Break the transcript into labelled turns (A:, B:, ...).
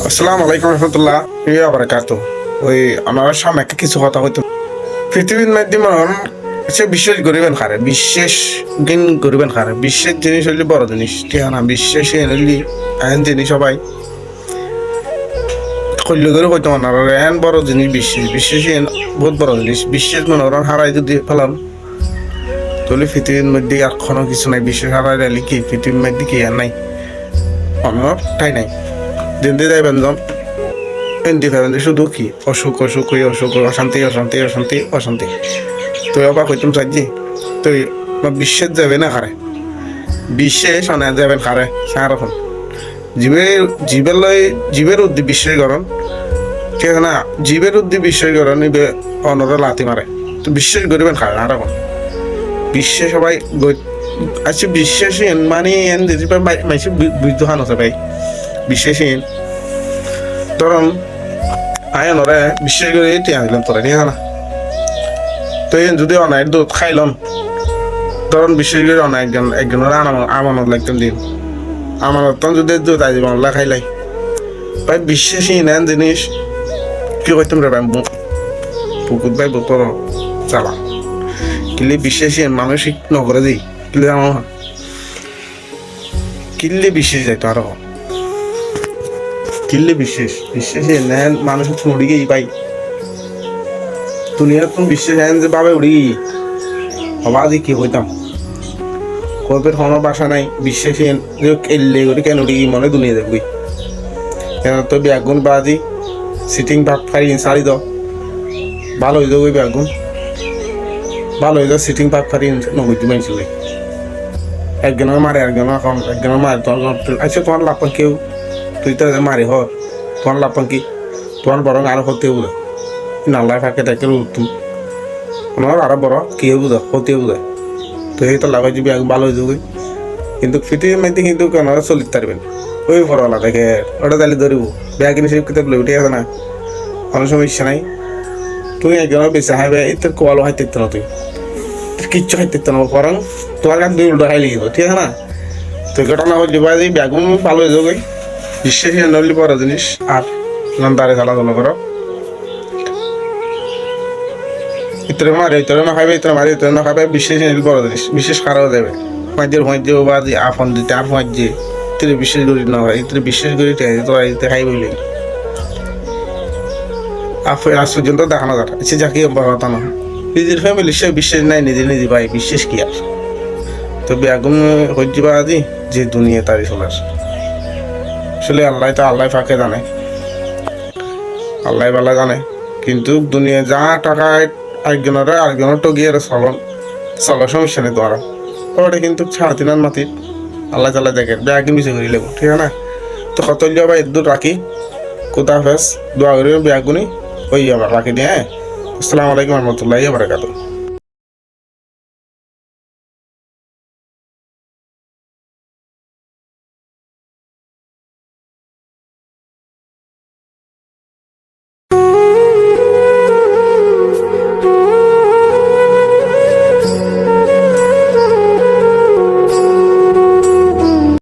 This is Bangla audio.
A: আসসালামু আলাইকুম রহমতুল্লাহ বারাকাতু। ওই আমার সামনে একটা কিছু কথা হইতো পৃথিবীর মাধ্যমে সে বিশেষ গরিবেন খারে বিশেষ দিন গরিবেন খারে বিশেষ জিনিস হইলে বড় জিনিস ঠিক না বিশেষ হইলি এন জিনিস সবাই কল্য করে হইতো না এন বড় জিনিস বিশেষ বিশেষ বহুত বড় জিনিস বিশেষ মনে করেন হারাই যদি ফেলাম তাহলে পৃথিবীর মধ্যে আর কোনো কিছু নাই বিশেষ হারাই দিলে কি পৃথিবীর মধ্যে কি আর নাই অনর ঠাই নাই দিন দিয়ে যাইবেন যাম হিন্দি ফেলেন শুধু কি অসুখ অসুখ হয়ে অসুখ অশান্তি অশান্তি অশান্তি অশান্তি তুই অবাক হইতাম চাইছি তুই বিশ্বের যাবে না খারে বিশ্বে শোনা যাবেন খারে সারাক্ষণ জীবের উদ্দি বিশ্বের গরম ঠিক আছে না জীবের উদ্দি বিশ্বের গরম নিবে অনরা লাথি মারে তো বিশ্বাস করবেন খারে সারাক্ষণ বিশ্বে সবাই আচ্ছা বিশ্বাসীন মানে এন মাইসে বিদ্যুহান আছে ভাই বিশ্বাসীন ধরুন আয়ন ওরা বিশ্বাস করে টিয়া দিলাম তোরা ঠিক আছে না তো যদি অনায় দুধ খাইলাম ধরুন বিশ্বাস করে অনায় একজনের আমানত লাগতাম দিন আমানত যদি দুধ আজীবন খাইলাই ভাই বিশ্বাসী নেন জিনিস কি করতাম রে ভাই পুকুর ভাই বোতল চালা কিনলে বিশ্বাসী মানসিক নগরে দিই কিনলে আমার কিনলে বিশ্বাস যাইতো আরো কিনলে বিশ্বাসে নেন মানুষের তুমি উড়ি গেই পাই দুনিয়ার তুমি বিশ্বাস নেন যে বাবে উড়ি গেই হবা যে কি হইতাম কবের কোনো বাসা নাই বিশ্বাসে এলে করে কেন উড়ি গেই মনে দুনিয়া দেখবি কেন তো ব্যাগুন বাজি সিটিং ভাগ ফারি সারি দাও ভালো হয়ে যাবো ব্যাগুন ভালো হয়ে যাও সিটিং ভাগ ফারি নবুদ্ধি মানছিল একজনের মারে একজনের মারে তোমার আচ্ছা তোমার লাপান কেউ তুই তো মারি হর তোমার লাপান কি তোমার বরং আরো হতে বুঝে নাল্লাই ফাঁকে দেখে উঠতুম আমার আরো বড় কি বুঝে হতে বুঝে তো এই তো লাগাই যাবি ভালো হয়ে যাবি কিন্তু পৃথিবীর মধ্যে কিন্তু কেন চলিতে পারবেন ওই বড়লা দেখে ওটা তাহলে ধরিব ব্যাগ কিনে সব কিতাব উঠে আছে না কোনো সমস্যা নাই তুই একজনের বেশি হাইবে এই তোর কোয়ালো হাইতে না তুই কিচ্ছু খাইতে না বরং তোমার কাছে দুই উল্টো খাই লিখিব ঠিক আছে না তুই ঘটনা হয়ে যাবা যে ব্যাগুন ভালো হয়ে যাবে বিশ্বাসী নলি বড় জিনিস আর নন্দারে খেলাধুলা করো ইতরে মারে ইতরে না খাবে ইতরে মারে ইতরে না খাবে বিশ্বাসী নলি বড় জিনিস বিশেষ খারাপ যাবে মাঝের হয়ে বা যে আপন দিতে আর হয়ে ইতরে বিশ্বাস করি না হয় ইতরে বিশ্বাস করি তোরা ইতে খাই বলি আজ পর্যন্ত দেখানো যাটা সে যাকে বড় কথা না নিজের ফ্যামিলির সে বিশ্বাস নাই নিজে নিজে ভাই বিশ্বাস কি আর তো বেগুন হয়ে যাবা আজি যে দুনিয়া তারি চলে আসে আসলে আল্লাহ ফাঁকে জানে আল্লাহ বালা জানে কিন্তু দুনিয়া যা টাকায় আরেকজনের টগিয়ে চলো সমস্যা নেই তোমার ওটা কিন্তু ছাড়া তিনার মাতি আল্লাহ তাল্লাহ দেখেন ব্যাগিন মিশে করি লেবো ঠিক আছে না তো কত ভাই একদম রাখি কোথা ফেস দোয়া করি ব্যাগুনি ওই আবার রাখি দিয়ে হ্যাঁ আসসালামু আলাইকুম রহমতুল্লাহ বারাকাতুহু।